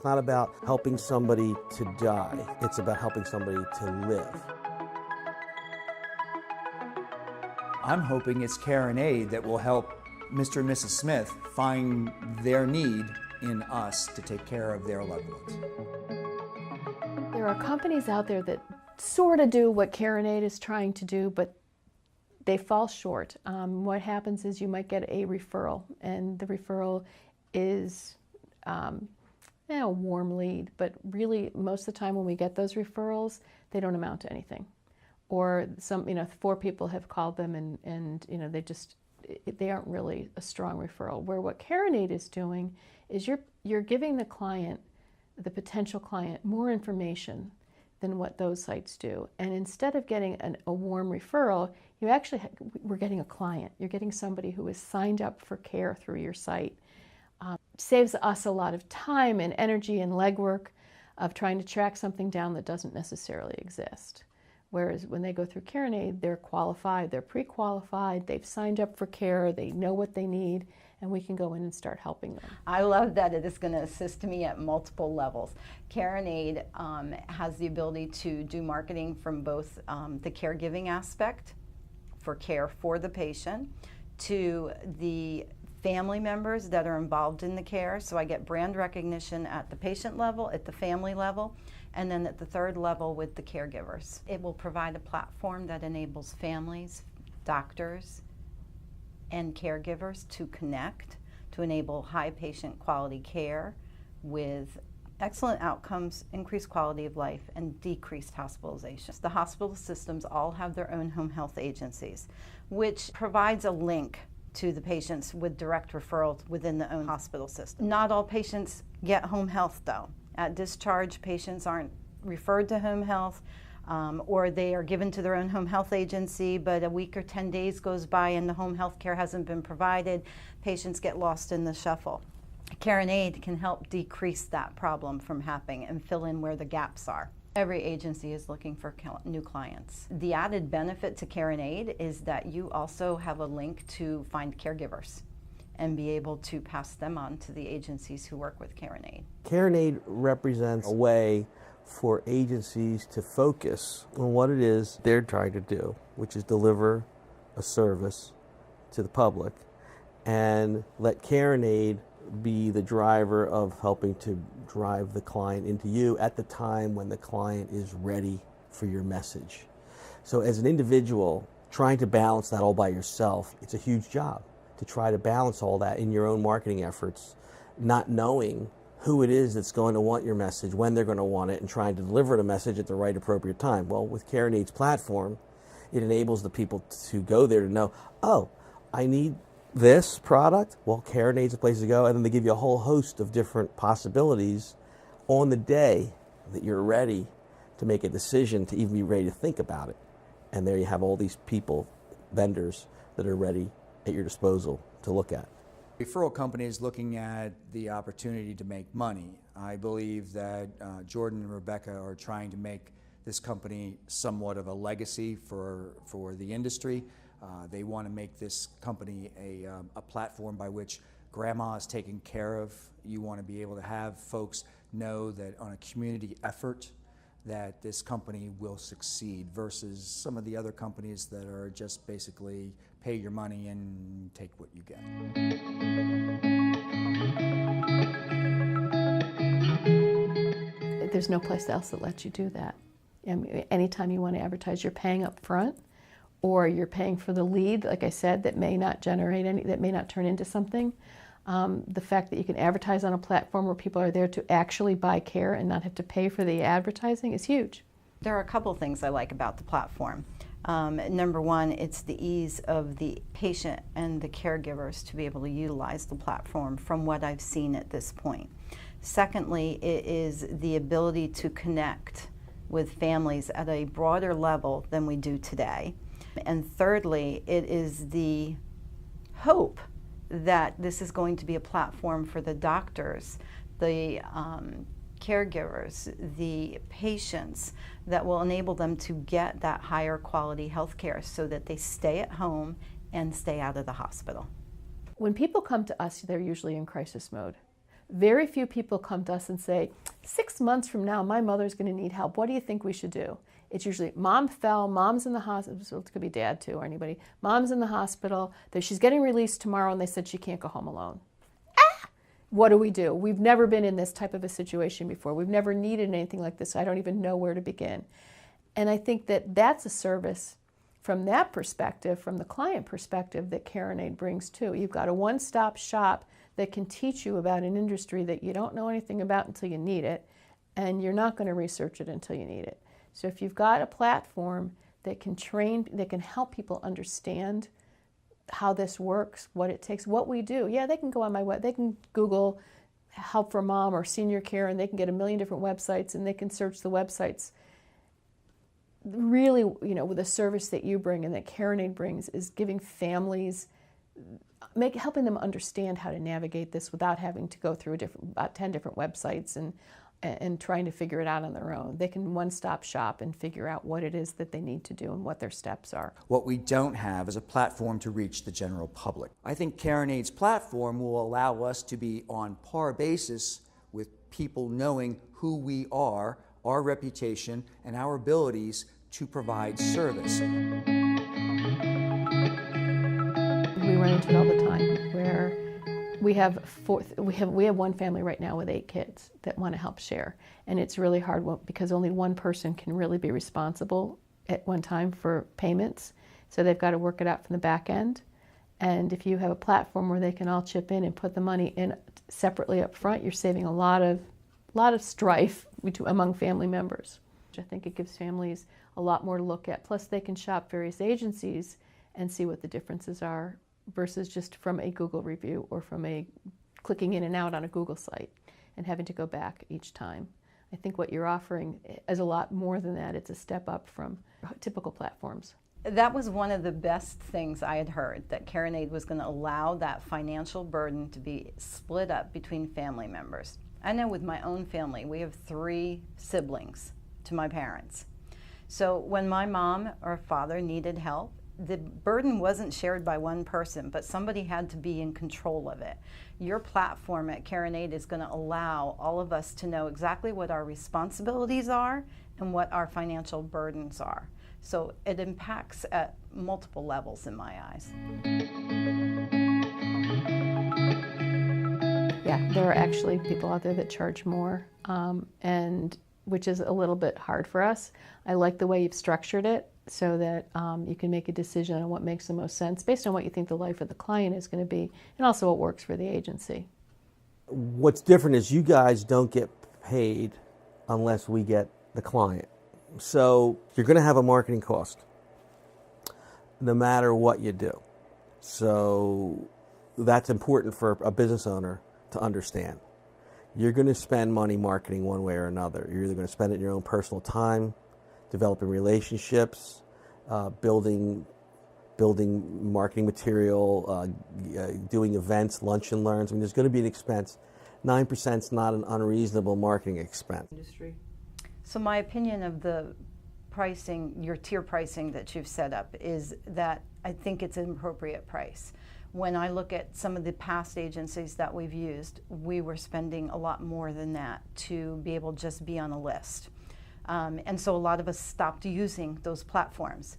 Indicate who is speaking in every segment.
Speaker 1: not about helping somebody to die. It's about helping somebody to live.
Speaker 2: I'm hoping it's Carenade that will help Mr. and Mrs. Smith find their need in us to take care of their loved ones.
Speaker 3: There are companies out there that sort of do what Carenade is trying to do, but they fall short. What happens is you might get a referral, and the referral is a warm lead, but really most of the time when we get those referrals, they don't amount to anything. Or some, 4 people have called them and they aren't really a strong referral. Where what Carenade is doing is you're giving the client, the potential client, more information than what those sites do. And instead of getting a warm referral, we're getting a client. You're getting somebody who is signed up for care through your site. Saves us a lot of time and energy and legwork of trying to track something down that doesn't necessarily exist. Whereas when they go through Carenade, they're qualified, they're pre-qualified, they've signed up for care, they know what they need, and we can go in and start helping them.
Speaker 4: I love that it is going to assist me at multiple levels. Carenade has the ability to do marketing from both the caregiving aspect for care for the patient to the family members that are involved in the care. So I get brand recognition at the patient level, at the family level, and then at the third level with the caregivers. It will provide a platform that enables families, doctors, and caregivers to connect, to enable high patient quality care with excellent outcomes, increased quality of life, and decreased hospitalizations. The hospital systems all have their own home health agencies, which provides a link to the patients with direct referrals within the own hospital system. Not all patients get home health though. At discharge, patients aren't referred to home health, or they are given to their own home health agency, but a week or 10 days goes by and the home health care hasn't been provided. Patients get lost in the shuffle. Carenade can help decrease that problem from happening and fill in where the gaps are. Every agency is looking for new clients. The added benefit to Carenade is that you also have a link to find caregivers and be able to pass them on to the agencies who work with Carenade.
Speaker 1: Carenade represents a way for agencies to focus on what it is they're trying to do, which is deliver a service to the public, and let Carenade be the driver of helping to drive the client into you at the time when the client is ready for your message. So as an individual, trying to balance that all by yourself, it's a huge job to try to balance all that in your own marketing efforts, not knowing who it is that's going to want your message, when they're going to want it, and trying to deliver the message at the right appropriate time. Well, with Carenade's platform, it enables the people to go there to know, oh, I need this product, well, Carenade's a place to go, and then they give you a whole host of different possibilities on the day that you're ready to make a decision, to even be ready to think about it. And there you have all these people, vendors, that are ready at your disposal to look at.
Speaker 2: Referral companies looking at the opportunity to make money. I believe that Jordan and Rebecca are trying to make this company somewhat of a legacy for the industry. They want to make this company a platform by which grandma is taken care of. You want to be able to have folks know that on a community effort that this company will succeed versus some of the other companies that are just basically pay your money and take what you get.
Speaker 3: There's no place else that lets you do that. Anytime you want to advertise, you're paying up front, or you're paying for the lead, like I said, that may not generate any, that may not turn into something. The fact that you can advertise on a platform where people are there to actually buy care and not have to pay for the advertising is huge.
Speaker 4: There are a couple of things I like about the platform. Number one, it's the ease of the patient and the caregivers to be able to utilize the platform from what I've seen at this point. Secondly, it is the ability to connect with families at a broader level than we do today. And thirdly, it is the hope that this is going to be a platform for the doctors, the caregivers, the patients, that will enable them to get that higher quality health care so that they stay at home and stay out of the hospital.
Speaker 3: When people come to us, they're usually in crisis mode. Very few people come to us and say, 6 months from now, my mother's going to need help. What do you think we should do? It's usually mom fell, mom's in the hospital, so it could be dad too or anybody. Mom's in the hospital, she's getting released tomorrow and they said she can't go home alone. What do we do? We've never been in this type of a situation before. We've never needed anything like this. I don't even know where to begin. And I think that that's a service from that perspective, from the client perspective, that Carenade brings too. You've got a one-stop shop that can teach you about an industry that you don't know anything about until you need it, and you're not going to research it until you need it. So if you've got a platform that can train, that can help people understand how this works, what it takes, what we do. Yeah, they can go on my web, they can Google help for mom or senior care, and they can get a million different websites, and they can search the websites. Really, with the service that you bring and that Carenade brings is giving families, helping them understand how to navigate this without having to go through about 10 different websites and trying to figure it out on their own. They can one-stop shop and figure out what it is that they need to do and what their steps are.
Speaker 2: What we don't have is a platform to reach the general public. I think Carenade's platform will allow us to be on par basis with people knowing who we are, our reputation, and our abilities to provide service.
Speaker 3: We run into it all the time where we have one family right now with 8 kids that want to help share, and it's really hard because only one person can really be responsible at one time for payments, so they've got to work it out from the back end. And if you have a platform where they can all chip in and put the money in separately up front, you're saving a lot of strife among family members. I think it gives families a lot more to look at. Plus they can shop various agencies and see what the differences are versus just from a Google review or from clicking in and out on a Google site and having to go back each time. I think what you're offering is a lot more than that. It's a step up from typical platforms.
Speaker 4: That was one of the best things I had heard, that Carenade was going to allow that financial burden to be split up between family members. I know with my own family, we have 3 siblings to my parents. So when my mom or father needed help, the burden wasn't shared by one person, but somebody had to be in control of it. Your platform at Carenade is going to allow all of us to know exactly what our responsibilities are and what our financial burdens are. So it impacts at multiple levels in my eyes.
Speaker 3: Yeah, there are actually people out there that charge more, and which is a little bit hard for us. I like the way you've structured it so that you can make a decision on what makes the most sense based on what you think the life of the client is going to be, and also what works for the agency.
Speaker 1: What's different is you guys don't get paid unless we get the client. So you're going to have a marketing cost no matter what you do. So that's important for a business owner to understand. You're going to spend money marketing one way or another. You're either going to spend it in your own personal time, developing relationships, building marketing material, doing events, lunch and learns. I mean, there's going to be an expense. 9% is not an unreasonable marketing expense.
Speaker 4: So my opinion of the pricing, your tier pricing that you've set up, is that I think it's an appropriate price. When I look at some of the past agencies that we've used, we were spending a lot more than that to be able to just be on a list. And so a lot of us stopped using those platforms.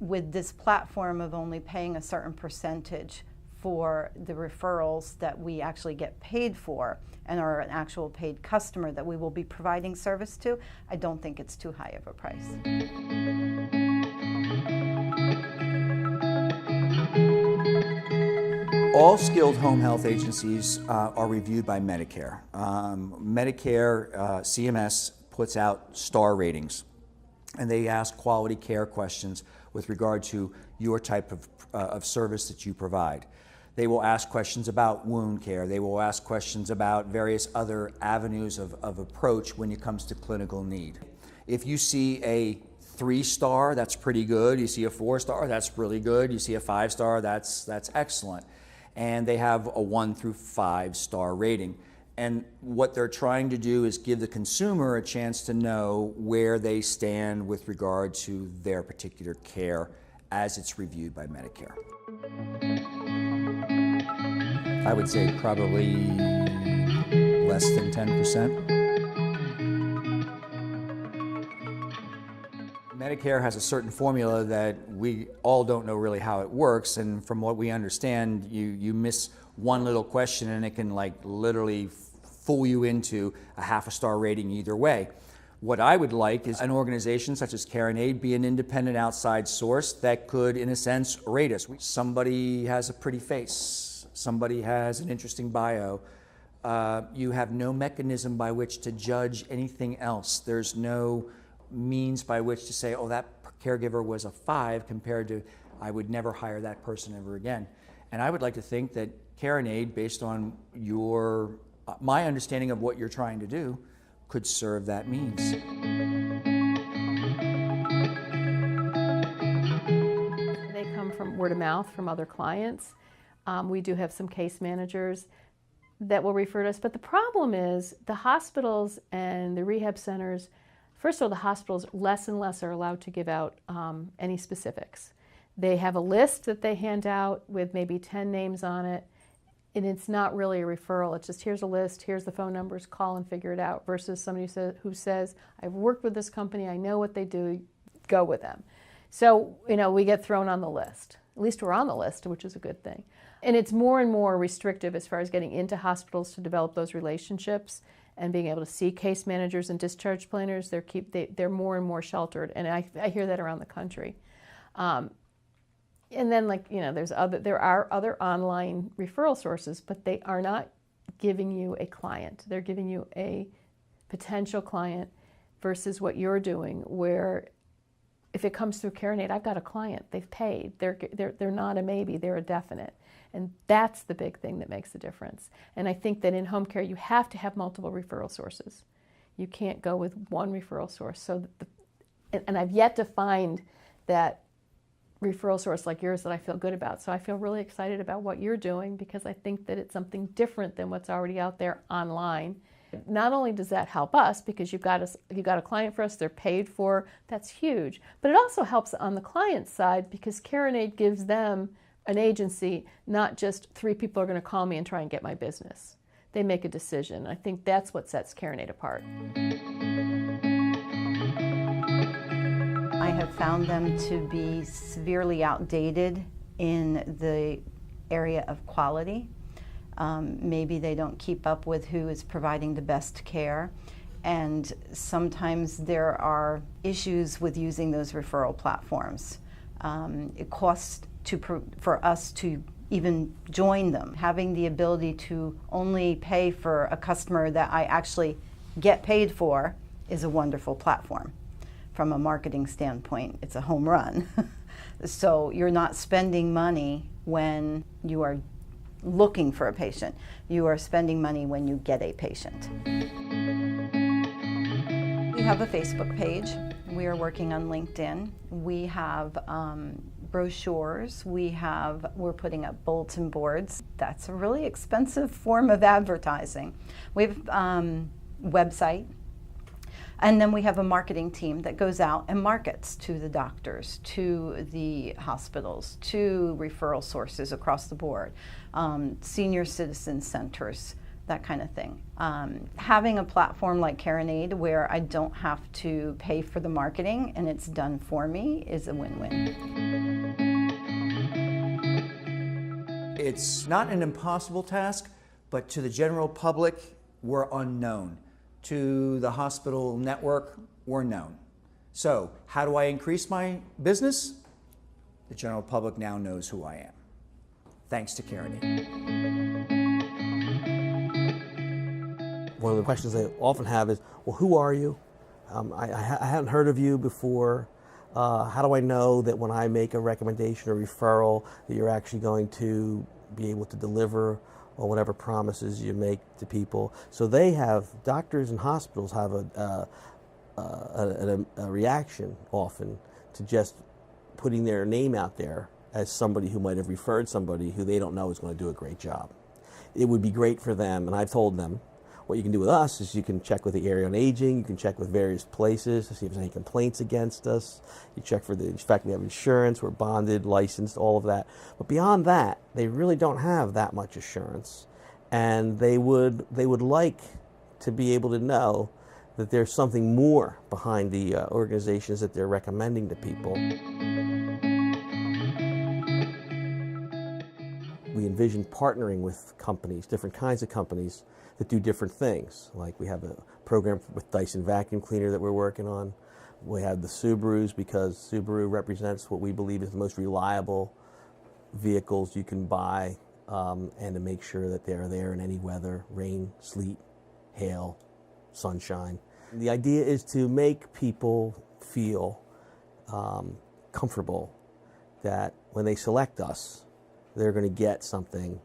Speaker 4: With this platform of only paying a certain percentage for the referrals that we actually get paid for and are an actual paid customer that we will be providing service to, I don't think it's too high of a price.
Speaker 2: All skilled home health agencies are reviewed by Medicare. Medicare, CMS puts out star ratings, and they ask quality care questions with regard to your type of service that you provide. They will ask questions about wound care. They will ask questions about various other avenues of approach when it comes to clinical need. If you see a 3-star, that's pretty good. You see a 4-star, that's really good. You see a 5-star, that's excellent. And they have a 1 through 5-star rating. And what they're trying to do is give the consumer a chance to know where they stand with regard to their particular care as it's reviewed by Medicare. I would say probably less than 10%. Medicare has a certain formula that we all don't know really how it works, and from what we understand, you miss one little question and it can like literally fool you into a half-a-star rating either way. What I would like is an organization such as Carenade be an independent outside source that could, in a sense, rate us. Somebody has a pretty face, somebody has an interesting bio. You have no mechanism by which to judge anything else. There's no means by which to say, oh, that caregiver was a 5 compared to, I would never hire that person ever again. And I would like to think that Carenade, based on my understanding of what you're trying to do, could serve that means.
Speaker 3: They come from word of mouth from other clients. We do have some case managers that will refer to us, but the problem is the hospitals and the rehab centers, first of all, the hospitals less and less are allowed to give out any specifics. They have a list that they hand out with maybe 10 names on it, and it's not really a referral. It's just, here's a list, here's the phone numbers, call and figure it out, versus somebody who says, I've worked with this company, I know what they do, go with them. So, we get thrown on the list. At least we're on the list, which is a good thing. And it's more and more restrictive as far as getting into hospitals to develop those relationships and being able to see case managers and discharge planners. They're more and more sheltered, and I hear that around the country. And then, there are other online referral sources, but they are not giving you a client. They're giving you a potential client versus what you're doing, where if it comes through Carenade, I've got a client. They've paid. They're not a maybe. They're a definite. And that's the big thing that makes the difference. And I think that in home care, you have to have multiple referral sources. You can't go with one referral source. So, and I've yet to find that referral source like yours that I feel good about. So I feel really excited about what you're doing, because I think that it's something different than what's already out there online. Not only does that help us, because you've got a client for us, they're paid for, that's huge, but it also helps on the client side, because Carenade gives them an agency, not just 3 people are going to call me and try and get my business. They make a decision. I think that's what sets Carenade apart.
Speaker 4: I have found them to be severely outdated in the area of quality. Maybe they don't keep up with who is providing the best care, and sometimes there are issues with using those referral platforms. It costs for us to even join them. Having the ability to only pay for a customer that I actually get paid for is a wonderful platform. From a marketing standpoint, it's a home run. So you're not spending money when you are looking for a patient. You are spending money when you get a patient. We have a Facebook page. We are working on LinkedIn. We have brochures. We're putting up bulletin boards. That's a really expensive form of advertising. We have website. And then we have a marketing team that goes out and markets to the doctors, to the hospitals, to referral sources across the board, senior citizen centers, that kind of thing. Having a platform like Carenade where I don't have to pay for the marketing and it's done for me is a win-win.
Speaker 2: It's not an impossible task, but to the general public, we're unknown. To the hospital network, we're known. So how do I increase my business? The general public now knows who I am, thanks to Carenade.
Speaker 1: One of the questions I often have is, well, who are you? I hadn't heard of you before. How do I know that when I make a recommendation or referral that you're actually going to be able to deliver or whatever promises you make to people? So doctors and hospitals have a reaction often to just putting their name out there as somebody who might have referred somebody who they don't know is going to do a great job. It would be great for them, and I've told them, what you can do with us is you can check with the Area on Aging, you can check with various places to see if there's any complaints against us. You check for the fact we have insurance, we're bonded, licensed, all of that. But beyond that, they really don't have that much assurance. And they would like to be able to know that there's something more behind the organizations that they're recommending to people. We envision partnering with companies, different kinds of companies that do different things. Like we have a program with Dyson vacuum cleaner that we're working on. We have the Subarus because Subaru represents what we believe is the most reliable vehicles you can buy, and to make sure that they're there in any weather, rain, sleet, hail, sunshine. The idea is to make people feel comfortable that when they select us, they're going to get something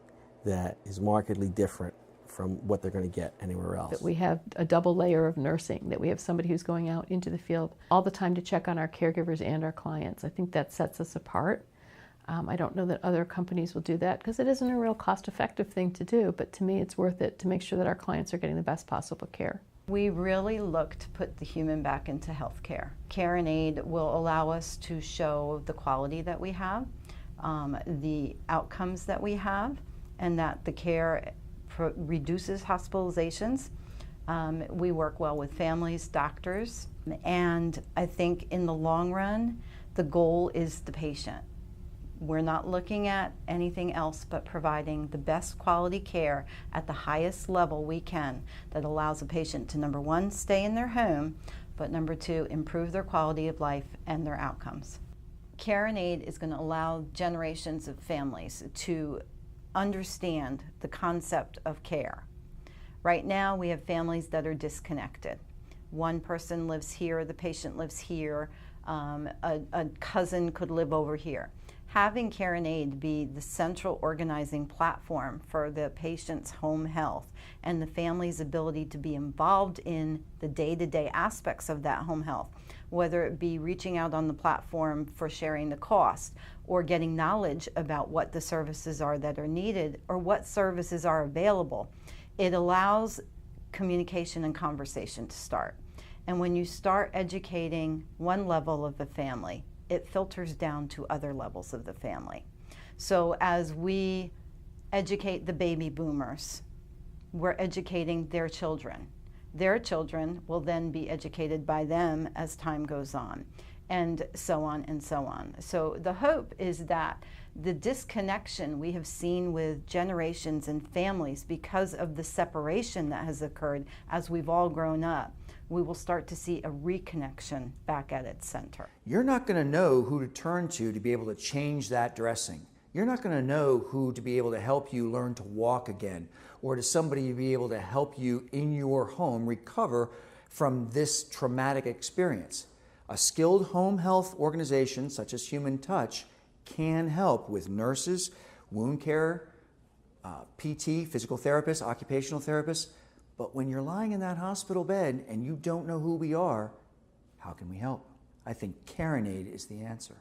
Speaker 1: that is markedly different from what they're going to get anywhere else.
Speaker 3: That we have a double layer of nursing, that we have somebody who's going out into the field all the time to check on our caregivers and our clients. I think that sets us apart. I don't know that other companies will do that because it isn't a real cost-effective thing to do, but to me it's worth it to make sure that our clients are getting the best possible care.
Speaker 4: We really look to put the human back into healthcare. Carenade will allow us to show the quality that we have, the outcomes that we have, and that the care reduces hospitalizations. We work well with families, doctors, and I think in the long run, the goal is the patient. We're not looking at anything else but providing the best quality care at the highest level we can that allows a patient to, number one, stay in their home, but number two, improve their quality of life and their outcomes. Carenade is going to allow generations of families to understand the concept of care. Right now, we have families that are disconnected. One person lives here, the patient lives here, a cousin could live over here. Having Carenade be the central organizing platform for the patient's home health and the family's ability to be involved in the day-to-day aspects of that home health, whether it be reaching out on the platform for sharing the cost or getting knowledge about what the services are that are needed or what services are available, it allows communication and conversation to start. And when you start educating one level of the family, it filters down to other levels of the family. So as we educate the baby boomers, we're educating their children. Their children will then be educated by them as time goes on, and so on and so on. So the hope is that the disconnection we have seen with generations and families because of the separation that has occurred as we've all grown up, we will start to see a reconnection back at its center.
Speaker 2: You're not going to know who to turn to be able to change that dressing. You're not going to know who to be able to help you learn to walk again, or to somebody to be able to help you in your home recover from this traumatic experience. A skilled home health organization such as Human Touch can help with nurses, wound care, PT, physical therapists, occupational therapists. But when you're lying in that hospital bed and you don't know who we are, how can we help? I think Carenade is the answer.